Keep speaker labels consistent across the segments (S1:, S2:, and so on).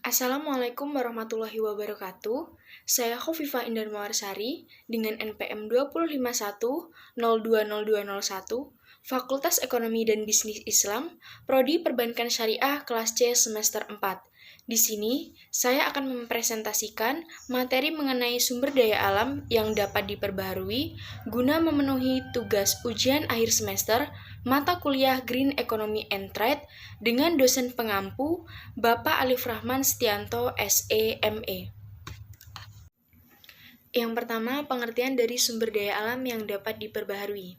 S1: Assalamualaikum warahmatullahi wabarakatuh. Saya Khofifah Indar Mawarsari dengan NPM 251020201, Fakultas Ekonomi dan Bisnis Islam, Prodi Perbankan Syariah kelas C semester 4. Di sini, saya akan mempresentasikan materi mengenai sumber daya alam yang dapat diperbaharui guna memenuhi tugas ujian akhir semester mata kuliah Green Economy and Trade dengan dosen pengampu Bapak Alif Rahman Setianto, SE, ME. Yang pertama, pengertian dari sumber daya alam yang dapat diperbaharui.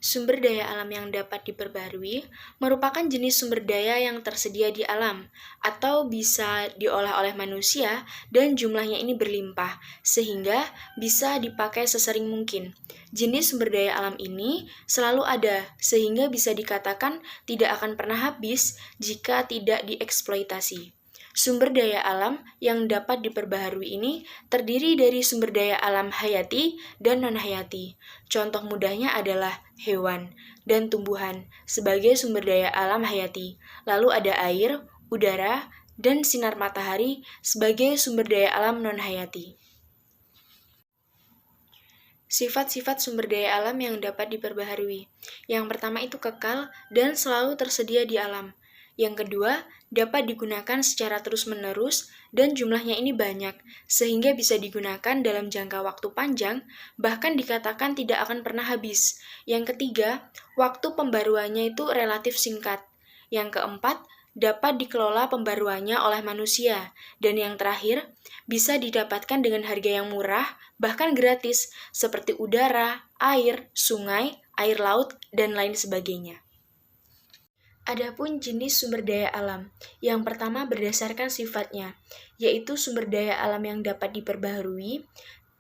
S1: Sumber daya alam yang dapat diperbaharui merupakan jenis sumber daya yang tersedia di alam atau bisa diolah oleh manusia dan jumlahnya ini berlimpah, sehingga bisa dipakai sesering mungkin. Jenis sumber daya alam ini selalu ada, sehingga bisa dikatakan tidak akan pernah habis jika tidak dieksploitasi. Sumber daya alam yang dapat diperbaharui ini terdiri dari sumber daya alam hayati dan non-hayati. Contoh mudahnya adalah hewan dan tumbuhan sebagai sumber daya alam hayati. Lalu ada air, udara, dan sinar matahari sebagai sumber daya alam non-hayati. Sifat-sifat sumber daya alam yang dapat diperbaharui. Yang pertama itu kekal dan selalu tersedia di alam. Yang kedua, dapat digunakan secara terus-menerus dan jumlahnya ini banyak, sehingga bisa digunakan dalam jangka waktu panjang, bahkan dikatakan tidak akan pernah habis. Yang ketiga, waktu pembaruannya itu relatif singkat. Yang keempat, dapat dikelola pembaruannya oleh manusia. Dan yang terakhir, bisa didapatkan dengan harga yang murah, bahkan gratis, seperti udara, air, sungai, air laut, dan lain sebagainya. Adapun jenis sumber daya alam, yang pertama berdasarkan sifatnya, yaitu sumber daya alam yang dapat diperbaharui,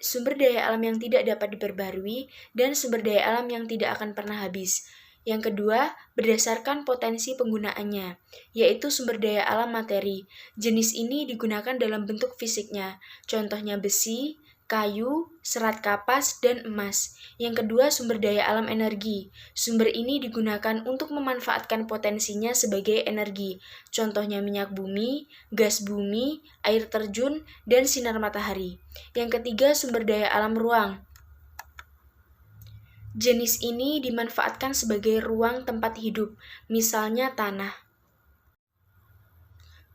S1: sumber daya alam yang tidak dapat diperbaharui, dan sumber daya alam yang tidak akan pernah habis. Yang kedua, berdasarkan potensi penggunaannya, yaitu sumber daya alam materi. Jenis ini digunakan dalam bentuk fisiknya, contohnya besi, kayu, serat kapas, dan emas. Yang kedua, sumber daya alam energi. Sumber ini digunakan untuk memanfaatkan potensinya sebagai energi. Contohnya minyak bumi, gas bumi, air terjun, dan sinar matahari. Yang ketiga, sumber daya alam ruang. Jenis ini dimanfaatkan sebagai ruang tempat hidup, misalnya tanah.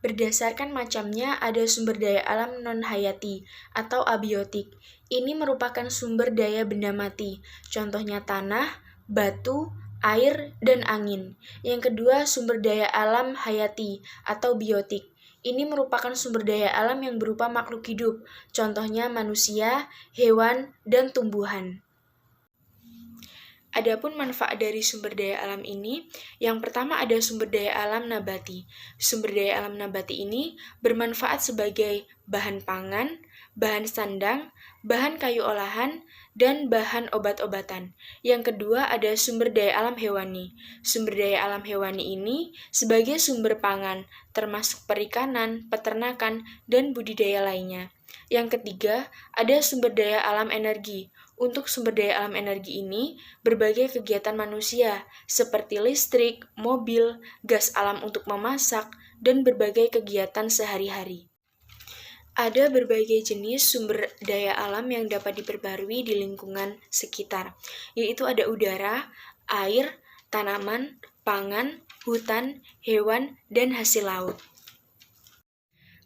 S1: Berdasarkan macamnya, ada sumber daya alam non-hayati atau abiotik. Ini merupakan sumber daya benda mati, contohnya tanah, batu, air, dan angin. Yang kedua, sumber daya alam hayati atau biotik. Ini merupakan sumber daya alam yang berupa makhluk hidup, contohnya manusia, hewan, dan tumbuhan. Adapun manfaat dari sumber daya alam ini, yang pertama ada sumber daya alam nabati. Sumber daya alam nabati ini bermanfaat sebagai bahan pangan, bahan sandang, bahan kayu olahan, dan bahan obat-obatan. Yang kedua ada sumber daya alam hewani. Sumber daya alam hewani ini sebagai sumber pangan, termasuk perikanan, peternakan, dan budidaya lainnya. Yang ketiga, ada sumber daya alam energi. Untuk sumber daya alam energi ini, berbagai kegiatan manusia, seperti listrik, mobil, gas alam untuk memasak, dan berbagai kegiatan sehari-hari. Ada berbagai jenis sumber daya alam yang dapat diperbarui di lingkungan sekitar, yaitu ada udara, air, tanaman, pangan, hutan, hewan, dan hasil laut.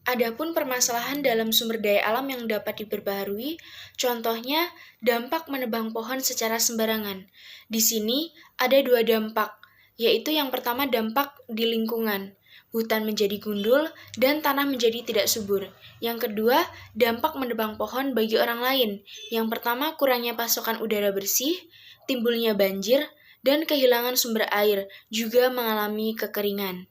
S1: Adapun permasalahan dalam sumber daya alam yang dapat diperbaharui, contohnya dampak menebang pohon secara sembarangan. Di sini ada dua dampak, yaitu yang pertama dampak di lingkungan, hutan menjadi gundul dan tanah menjadi tidak subur. Yang kedua, dampak menebang pohon bagi orang lain. Yang pertama, kurangnya pasokan udara bersih, timbulnya banjir, dan kehilangan sumber air, juga mengalami kekeringan.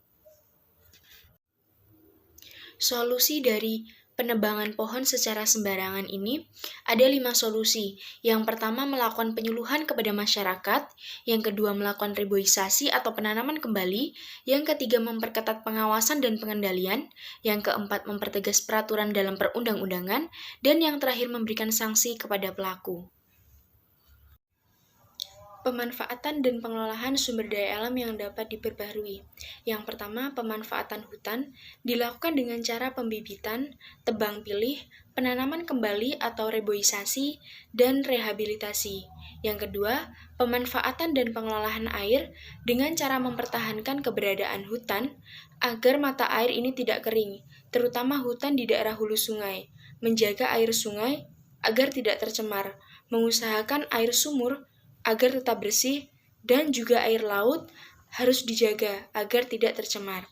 S1: Solusi dari penebangan pohon secara sembarangan ini ada 5 solusi. Yang pertama melakukan penyuluhan kepada masyarakat, yang kedua melakukan reboisasi atau penanaman kembali, yang ketiga memperketat pengawasan dan pengendalian, yang keempat mempertegas peraturan dalam perundang-undangan, dan yang terakhir memberikan sanksi kepada pelaku. Pemanfaatan dan pengelolaan sumber daya alam yang dapat diperbaharui. Yang pertama, pemanfaatan hutan dilakukan dengan cara pembibitan, tebang pilih, penanaman kembali atau reboisasi, dan rehabilitasi. Yang kedua, pemanfaatan dan pengelolaan air dengan cara mempertahankan keberadaan hutan agar mata air ini tidak kering, terutama hutan di daerah hulu sungai, menjaga air sungai agar tidak tercemar, mengusahakan air sumur agar tetap bersih, dan juga air laut harus dijaga agar tidak tercemar.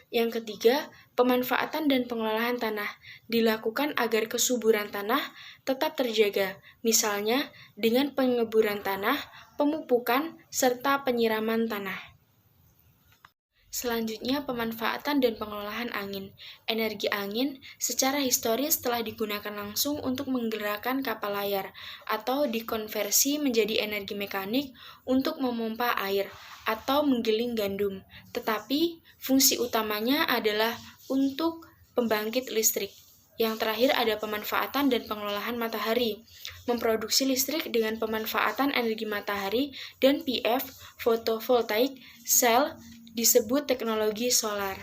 S1: Yang ketiga, pemanfaatan dan pengelolaan tanah dilakukan agar kesuburan tanah tetap terjaga, misalnya dengan pengeburan tanah, pemupukan, serta penyiraman tanah. Selanjutnya, pemanfaatan dan pengelolaan angin. Energi angin secara historis telah digunakan langsung untuk menggerakkan kapal layar atau dikonversi menjadi energi mekanik untuk memompa air atau menggiling gandum. Tetapi, fungsi utamanya adalah untuk pembangkit listrik. Yang terakhir ada pemanfaatan dan pengelolaan matahari. Memproduksi listrik dengan pemanfaatan energi matahari dan PV, fotovoltaik, sel, disebut teknologi solar.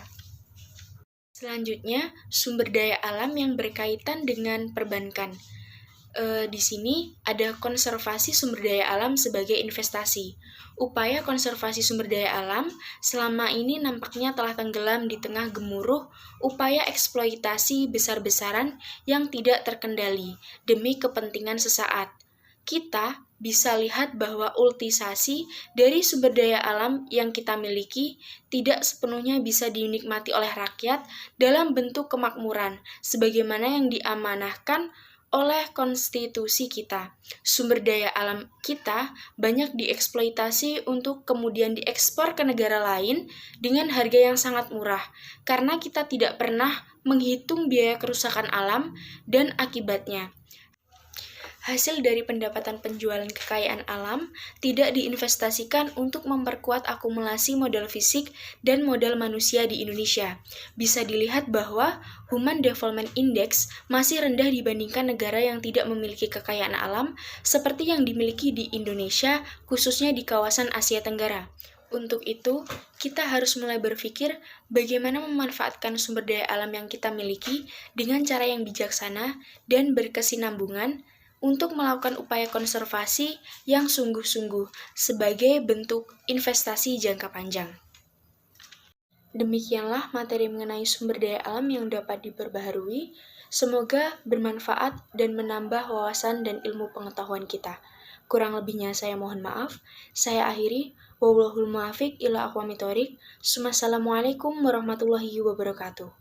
S1: Selanjutnya, sumber daya alam yang berkaitan dengan perbankan. Di sini ada konservasi sumber daya alam sebagai investasi. Upaya konservasi sumber daya alam selama ini nampaknya telah tenggelam di tengah gemuruh upaya eksploitasi besar-besaran yang tidak terkendali demi kepentingan sesaat. Kita bisa lihat bahwa ultisasi dari sumber daya alam yang kita miliki tidak sepenuhnya bisa dinikmati oleh rakyat dalam bentuk kemakmuran, sebagaimana yang diamanahkan oleh konstitusi kita. Sumber daya alam kita banyak dieksploitasi untuk kemudian diekspor ke negara lain dengan harga yang sangat murah, karena kita tidak pernah menghitung biaya kerusakan alam dan akibatnya. Hasil dari pendapatan penjualan kekayaan alam tidak diinvestasikan untuk memperkuat akumulasi modal fisik dan modal manusia di Indonesia. Bisa dilihat bahwa Human Development Index masih rendah dibandingkan negara yang tidak memiliki kekayaan alam seperti yang dimiliki di Indonesia, khususnya di kawasan Asia Tenggara. Untuk itu, kita harus mulai berpikir bagaimana memanfaatkan sumber daya alam yang kita miliki dengan cara yang bijaksana dan berkesinambungan untuk melakukan upaya konservasi yang sungguh-sungguh sebagai bentuk investasi jangka panjang. Demikianlah materi mengenai sumber daya alam yang dapat diperbaharui. Semoga bermanfaat dan menambah wawasan dan ilmu pengetahuan kita. Kurang lebihnya saya mohon maaf. Saya akhiri. Wallahul muwaffiq ila aqwamit thoriq. Assalamualaikum warahmatullahi wabarakatuh.